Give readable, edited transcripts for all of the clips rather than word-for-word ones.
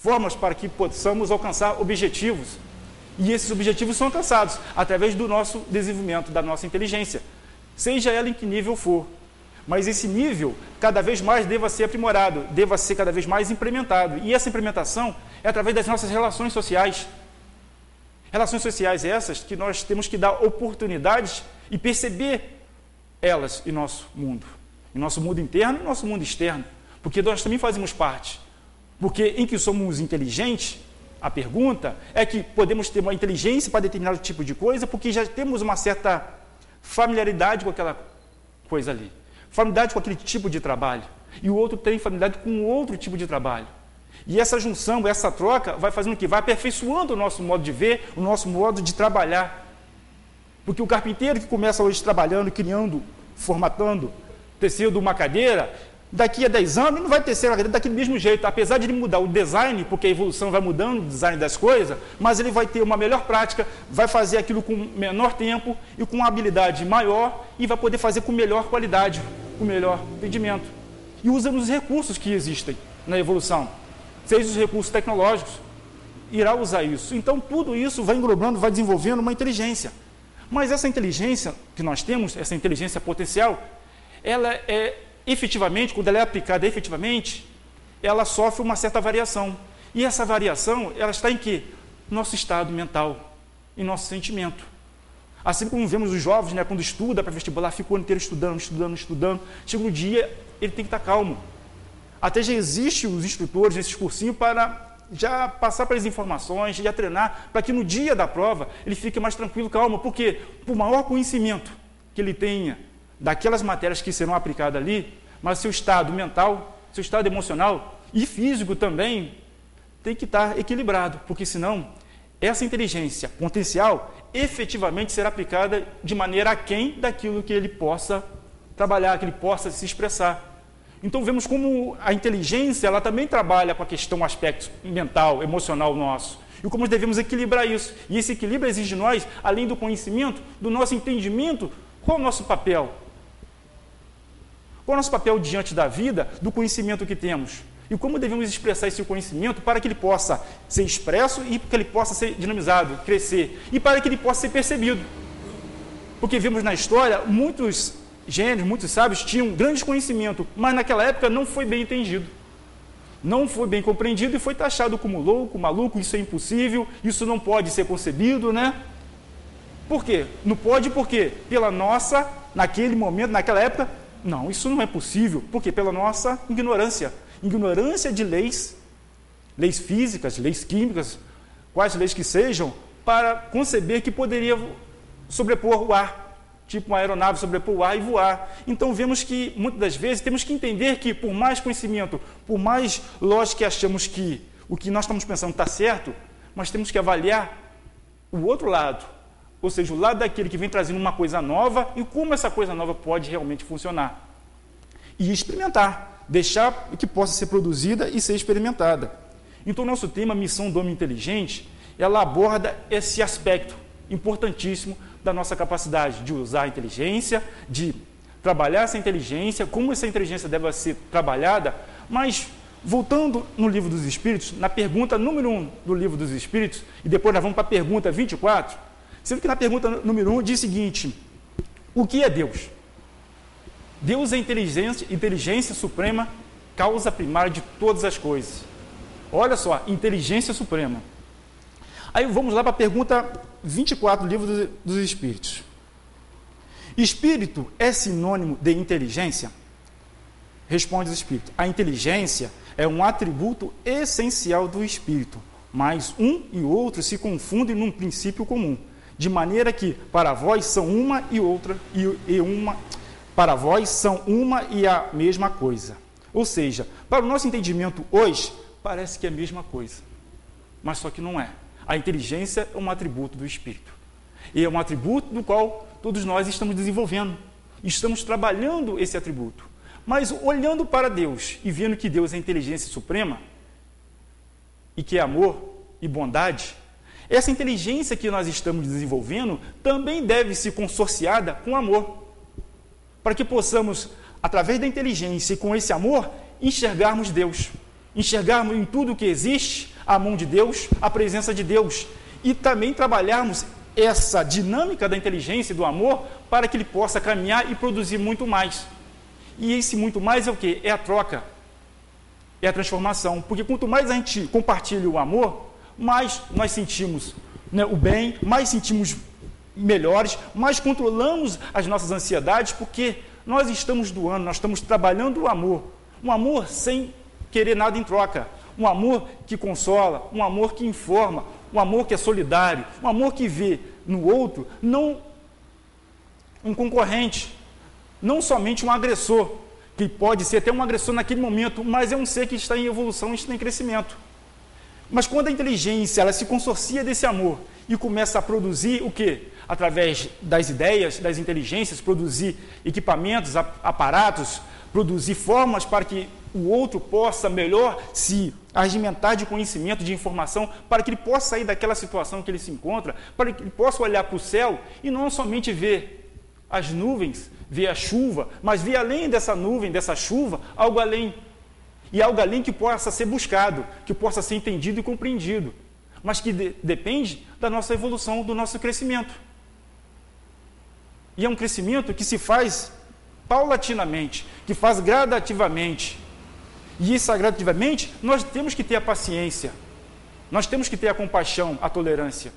formas para que possamos alcançar objetivos. E esses objetivos são alcançados através do nosso desenvolvimento, da nossa inteligência, seja ela em que nível for. Mas esse nível, cada vez mais, deva ser aprimorado, deva ser cada vez mais implementado. E essa implementação é através das nossas relações sociais. Relações sociais essas que nós temos que dar oportunidades e perceber elas em nosso mundo interno e nosso mundo externo, porque nós também fazemos parte. Porque em que somos inteligentes, a pergunta é que podemos ter uma inteligência para determinado tipo de coisa, porque já temos uma certa familiaridade com aquela coisa ali, familiaridade com aquele tipo de trabalho, e o outro tem familiaridade com outro tipo de trabalho. E essa junção, essa troca, vai fazendo o quê? Vai aperfeiçoando o nosso modo de ver, o nosso modo de trabalhar. Porque o carpinteiro que começa hoje trabalhando, criando, formatando, tecendo uma cadeira, daqui a 10 anos não vai tecer a cadeira daquele mesmo jeito, apesar de ele mudar o design, porque a evolução vai mudando o design das coisas, mas ele vai ter uma melhor prática, vai fazer aquilo com menor tempo e com uma habilidade maior e vai poder fazer com melhor qualidade, com melhor rendimento. E usando os recursos que existem na evolução, seja os recursos tecnológicos, irá usar isso. Então, tudo isso vai englobando, vai desenvolvendo uma inteligência. Mas essa inteligência que nós temos, essa inteligência potencial, ela é efetivamente, quando ela é aplicada efetivamente, ela sofre uma certa variação. E essa variação, ela está em quê? Nosso estado mental, em nosso sentimento. Assim como vemos os jovens, né, quando estuda para vestibular, fica o ano inteiro estudando. Chega um dia, ele tem que estar calmo. Até já existem os instrutores nesses cursinhos para já passar para as informações, já treinar, para que no dia da prova ele fique mais tranquilo, calmo. Porque por maior conhecimento que ele tenha daquelas matérias que serão aplicadas ali, mas seu estado mental, seu estado emocional e físico também tem que estar equilibrado, porque senão essa inteligência potencial efetivamente será aplicada de maneira aquém daquilo que ele possa trabalhar, que ele possa se expressar. Então vemos como a inteligência ela também trabalha com a questão, o aspecto mental, emocional nosso, e como devemos equilibrar isso. E esse equilíbrio exige de nós, além do conhecimento, do nosso entendimento, qual é o nosso papel? Qual é o nosso papel diante da vida, do conhecimento que temos? E como devemos expressar esse conhecimento para que ele possa ser expresso e para que ele possa ser dinamizado, crescer, e para que ele possa ser percebido. Porque vemos na história, muitos gênios, muitos sábios tinham grande conhecimento, mas naquela época não foi bem entendido. Não foi bem compreendido e foi taxado como louco, maluco, isso é impossível, isso não pode ser concebido, né? Por quê? Não pode porque pela nossa, naquele momento, naquela época, não, isso não é possível. Por quê? Pela nossa ignorância. Ignorância de leis físicas, leis químicas, quais leis que sejam, para conceber que poderia sobrepor o ar, tipo uma aeronave sobrepor o ar e voar. Então vemos que, muitas das vezes, temos que entender que, por mais conhecimento, por mais lógico que achamos que o que nós estamos pensando está certo, mas temos que avaliar o outro lado, ou seja, o lado daquele que vem trazendo uma coisa nova e como essa coisa nova pode realmente funcionar. E experimentar, deixar que possa ser produzida e ser experimentada. Então, o nosso tema, Missão do Homem Inteligente, ela aborda esse aspecto importantíssimo da nossa capacidade de usar a inteligência, de trabalhar essa inteligência, como essa inteligência deve ser trabalhada, mas voltando no Livro dos Espíritos, na pergunta número 1 do Livro dos Espíritos, e depois nós vamos para a pergunta 24, sendo que na pergunta número 1 diz o seguinte: o que é Deus? Deus é inteligência suprema, causa primária de todas as coisas. Olha só, inteligência suprema. Aí vamos lá para a pergunta 24 do Livro dos Espíritos. Espírito é sinônimo de inteligência? Responde o Espírito: a inteligência é um atributo essencial do Espírito, mas um e outro se confundem num princípio comum, de maneira que para vós são uma e outra para vós são uma e a mesma coisa. Ou seja, para o nosso entendimento hoje, parece que é a mesma coisa, mas só que não é. A inteligência é um atributo do Espírito, e é um atributo do qual todos nós estamos desenvolvendo, estamos trabalhando esse atributo. Mas olhando para Deus e vendo que Deus é inteligência suprema, e que é amor e bondade, essa inteligência que nós estamos desenvolvendo também deve ser consorciada com amor, para que possamos, através da inteligência e com esse amor, enxergarmos Deus, enxergarmos em tudo que existe a mão de Deus, a presença de Deus, e também trabalharmos essa dinâmica da inteligência e do amor para que ele possa caminhar e produzir muito mais. E esse muito mais é o quê? É a troca, é a transformação, porque quanto mais a gente compartilha o amor, mais nós sentimos, né, o bem, mais sentimos melhores, mais controlamos as nossas ansiedades, porque nós estamos doando, nós estamos trabalhando o amor, um amor sem querer nada em troca, um amor que consola, um amor que informa, um amor que é solidário, um amor que vê no outro não um concorrente, não somente um agressor, que pode ser até um agressor naquele momento, mas é um ser que está em evolução, está em crescimento. Mas quando a inteligência ela se consorcia desse amor e começa a produzir o quê? Através das ideias, das inteligências, produzir equipamentos, aparatos, produzir formas para que o outro possa melhor se arregimentar de conhecimento, de informação, para que ele possa sair daquela situação que ele se encontra, para que ele possa olhar para o céu e não somente ver as nuvens, ver a chuva, mas ver além dessa nuvem, dessa chuva, algo além. E algo além que possa ser buscado, que possa ser entendido e compreendido, mas que depende da nossa evolução, do nosso crescimento. E é um crescimento que se faz paulatinamente, que faz gradativamente. E isso gradativamente, nós temos que ter a paciência, nós temos que ter a compaixão, a tolerância,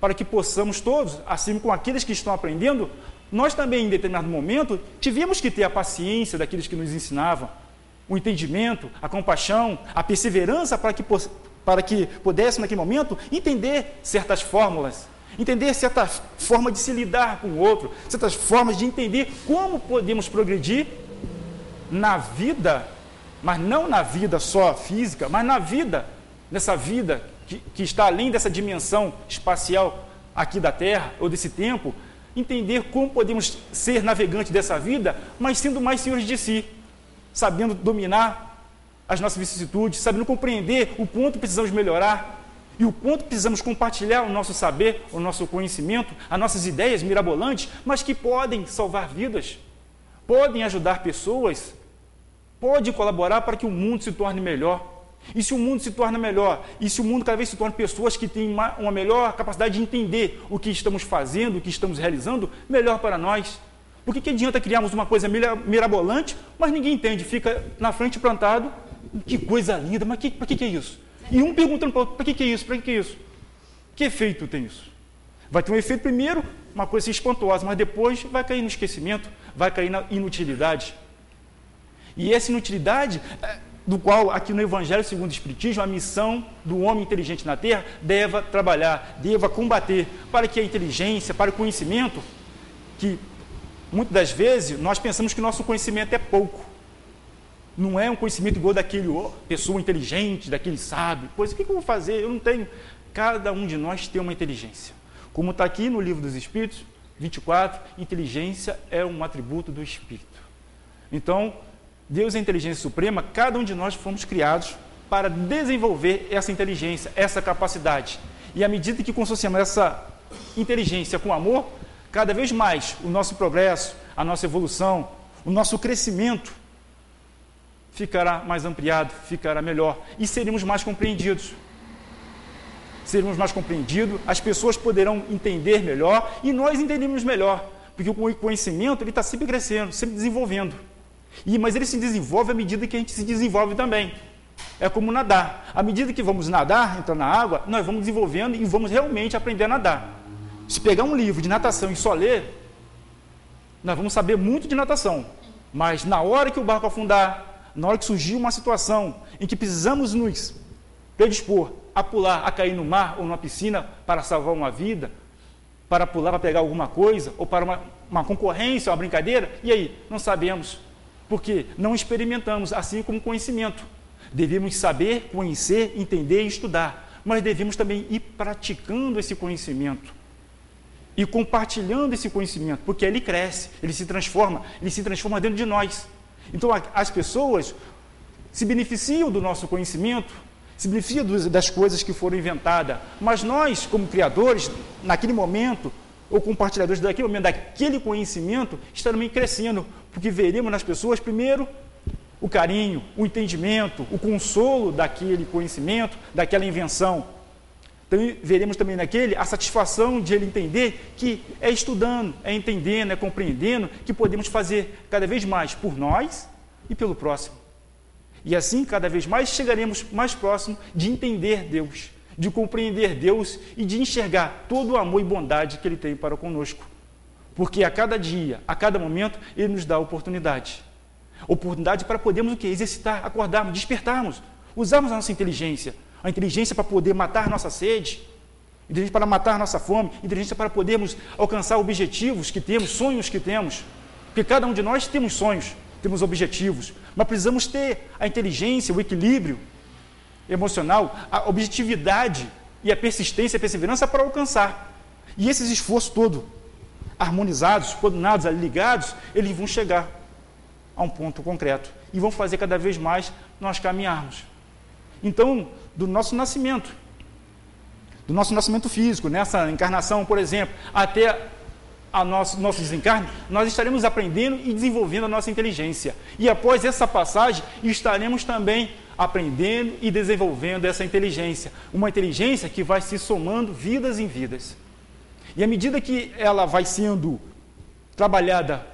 para que possamos todos, assim como aqueles que estão aprendendo, nós também, em determinado momento, tivemos que ter a paciência daqueles que nos ensinavam, o entendimento, a compaixão, a perseverança para que pudéssemos, naquele momento, entender certas fórmulas, entender certa forma de se lidar com o outro, certas formas de entender como podemos progredir na vida, mas não na vida só física, mas na vida, nessa vida que está além dessa dimensão espacial aqui da Terra, ou desse tempo, entender como podemos ser navegantes dessa vida, mas sendo mais senhores de si, sabendo dominar as nossas vicissitudes, sabendo compreender o quanto precisamos melhorar e o quanto precisamos compartilhar o nosso saber, o nosso conhecimento, as nossas ideias mirabolantes, mas que podem salvar vidas, podem ajudar pessoas, podem colaborar para que o mundo se torne melhor. E se o mundo se torna melhor, e se o mundo cada vez se torna pessoas que têm uma melhor capacidade de entender o que estamos fazendo, o que estamos realizando, melhor para nós. Por que adianta criarmos uma coisa mirabolante, mas ninguém entende, fica na frente plantado, que coisa linda, mas para que é isso? E um perguntando para o outro, para que é isso, para que é isso? Que efeito tem isso? Vai ter um efeito primeiro, uma coisa espantosa, mas depois vai cair no esquecimento, vai cair na inutilidade. E essa inutilidade, do qual aqui no Evangelho segundo o Espiritismo, a missão do homem inteligente na Terra deva trabalhar, deva combater, para que a inteligência, para o conhecimento, que muitas das vezes nós pensamos que nosso conhecimento é pouco. Não é um conhecimento igual daquele pessoa inteligente, daquele sábio. Pois o que eu vou fazer? Eu não tenho. Cada um de nós tem uma inteligência. Como está aqui no Livro dos Espíritos, 24, inteligência é um atributo do Espírito. Então, Deus é a inteligência suprema, cada um de nós fomos criados para desenvolver essa inteligência, essa capacidade. E à medida que consociamos essa inteligência com amor, cada vez mais o nosso progresso, a nossa evolução, o nosso crescimento ficará mais ampliado, ficará melhor e seremos mais compreendidos. Seremos mais compreendidos, as pessoas poderão entender melhor e nós entenderemos melhor, porque o conhecimento ele está sempre crescendo, sempre desenvolvendo. Mas ele se desenvolve à medida que a gente se desenvolve também. É como nadar. À medida que vamos nadar, entrar na água, nós vamos desenvolvendo e vamos realmente aprender a nadar. Se pegar um livro de natação e só ler, nós vamos saber muito de natação. Mas na hora que o barco afundar, na hora que surgir uma situação em que precisamos nos predispor a pular, a cair no mar ou numa piscina para salvar uma vida, para pular para pegar alguma coisa, ou para uma concorrência, uma brincadeira, e aí? Não sabemos. Porque não experimentamos, assim como conhecimento. Devemos saber, conhecer, entender e estudar, mas devemos também ir praticando esse conhecimento e compartilhando esse conhecimento, porque ele cresce, ele se transforma dentro de nós. Então, as pessoas se beneficiam do nosso conhecimento, se beneficiam das coisas que foram inventadas, mas nós, como criadores, naquele momento, ou compartilhadores daquele momento, daquele conhecimento, está também crescendo, porque veremos nas pessoas, primeiro, o carinho, o entendimento, o consolo daquele conhecimento, daquela invenção. Então, veremos também naquele a satisfação de ele entender que é estudando, é entendendo, é compreendendo que podemos fazer cada vez mais por nós e pelo próximo. E assim, cada vez mais, chegaremos mais próximo de entender Deus, de compreender Deus e de enxergar todo o amor e bondade que Ele tem para conosco. Porque a cada dia, a cada momento, Ele nos dá oportunidade. Oportunidade para podermos o quê? Exercitar, acordarmos, despertarmos, usarmos a nossa inteligência. A inteligência para poder matar nossa sede, inteligência para matar nossa fome, inteligência para podermos alcançar objetivos que temos, sonhos que temos. Porque cada um de nós temos sonhos, temos objetivos, mas precisamos ter a inteligência, o equilíbrio emocional, a objetividade e a persistência, a perseverança para alcançar. E esses esforços todos, harmonizados, coordenados, ligados, eles vão chegar a um ponto concreto e vão fazer cada vez mais nós caminharmos. Então, do nosso nascimento físico, nessa encarnação, por exemplo, até nosso desencarne, nós estaremos aprendendo e desenvolvendo a nossa inteligência. E após essa passagem, estaremos também aprendendo e desenvolvendo essa inteligência. Uma inteligência que vai se somando vidas em vidas. E à medida que ela vai sendo trabalhada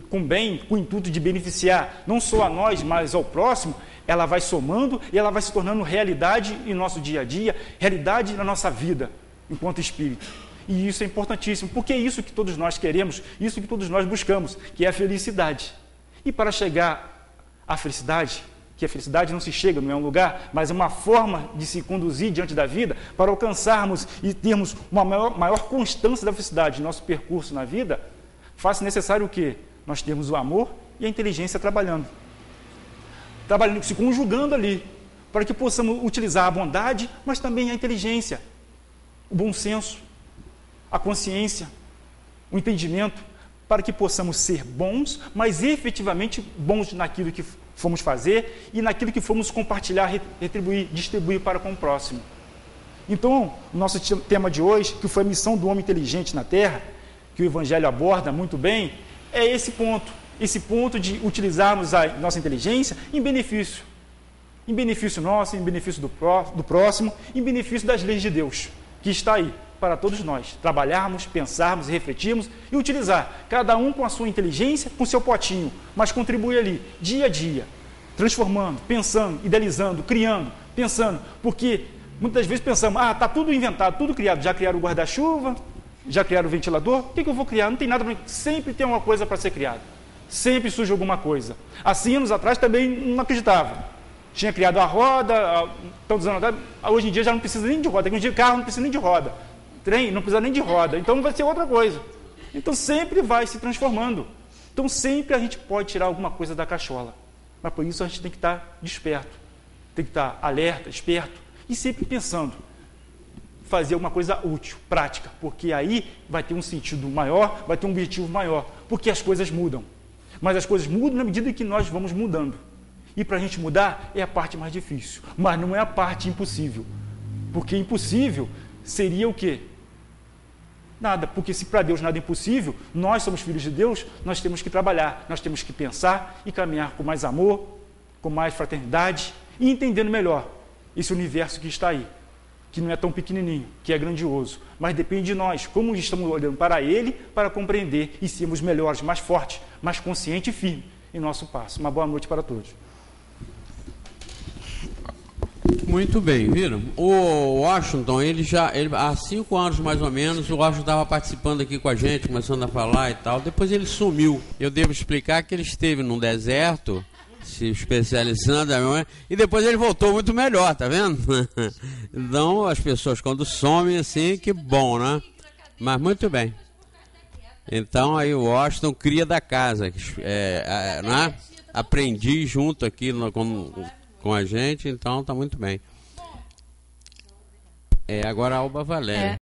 com bem, com o intuito de beneficiar não só a nós, mas ao próximo, ela vai somando e ela vai se tornando realidade em nosso dia a dia, realidade na nossa vida, enquanto espírito. E isso é importantíssimo, porque é isso que todos nós queremos, isso que todos nós buscamos, que é a felicidade. E para chegar à felicidade, que a felicidade não se chega, não é um lugar, mas é uma forma de se conduzir diante da vida, para alcançarmos e termos uma maior constância da felicidade no nosso percurso na vida, faz-se necessário o quê? Nós temos o amor e a inteligência trabalhando, se conjugando ali, para que possamos utilizar a bondade, mas também a inteligência, o bom senso, a consciência, o entendimento, para que possamos ser bons, mas efetivamente bons naquilo que fomos fazer e naquilo que fomos compartilhar, retribuir, distribuir para com o próximo. Então, o nosso tema de hoje, que foi a missão do homem inteligente na Terra, que o Evangelho aborda muito bem, é esse ponto de utilizarmos a nossa inteligência em benefício nosso, em benefício do próximo, em benefício das leis de Deus, que está aí para todos nós, trabalharmos, pensarmos, refletirmos e utilizar, cada um com a sua inteligência, com o seu potinho, mas contribuir ali, dia a dia, transformando, pensando, idealizando, criando, pensando, porque muitas vezes pensamos, está tudo inventado, tudo criado, já criaram o guarda-chuva, já criaram o ventilador, o que eu vou criar? Não tem nada, sempre tem uma coisa para ser criada, sempre surge alguma coisa. Assim, anos atrás também não acreditava, tinha criado a roda, tantos anos atrás, hoje em dia já não precisa nem de roda, hoje em dia carro não precisa nem de roda, trem não precisa nem de roda, então vai ser outra coisa. Então sempre vai se transformando. Então sempre a gente pode tirar alguma coisa da cachola. Mas por isso a gente tem que estar desperto, tem que estar alerta, esperto e sempre pensando, fazer alguma coisa útil, prática, porque aí vai ter um sentido maior, vai ter um objetivo maior, porque as coisas mudam. Mas as coisas mudam na medida que nós vamos mudando. E para a gente mudar é a parte mais difícil, mas não é a parte impossível. Porque impossível seria o quê? Nada, porque se para Deus nada é impossível, nós somos filhos de Deus, nós temos que trabalhar, nós temos que pensar e caminhar com mais amor, com mais fraternidade e entendendo melhor esse universo que está aí, que não é tão pequenininho, que é grandioso, mas depende de nós, como estamos olhando para ele, para compreender e sermos melhores, mais fortes, mais conscientes e firmes em nosso passo. Uma boa noite para todos. Muito bem, viram? O Washington, há 5 anos mais ou menos, o Washington estava participando aqui com a gente, começando a falar e tal, depois ele sumiu. Eu devo explicar que ele esteve num deserto, se especializando, e depois ele voltou muito melhor, tá vendo? Então, as pessoas quando somem assim, que bom, né? Mas muito bem. Então, aí o Washington cria da casa, né? Aprendi junto aqui com a gente, então tá muito bem. Agora a Alba Valéria.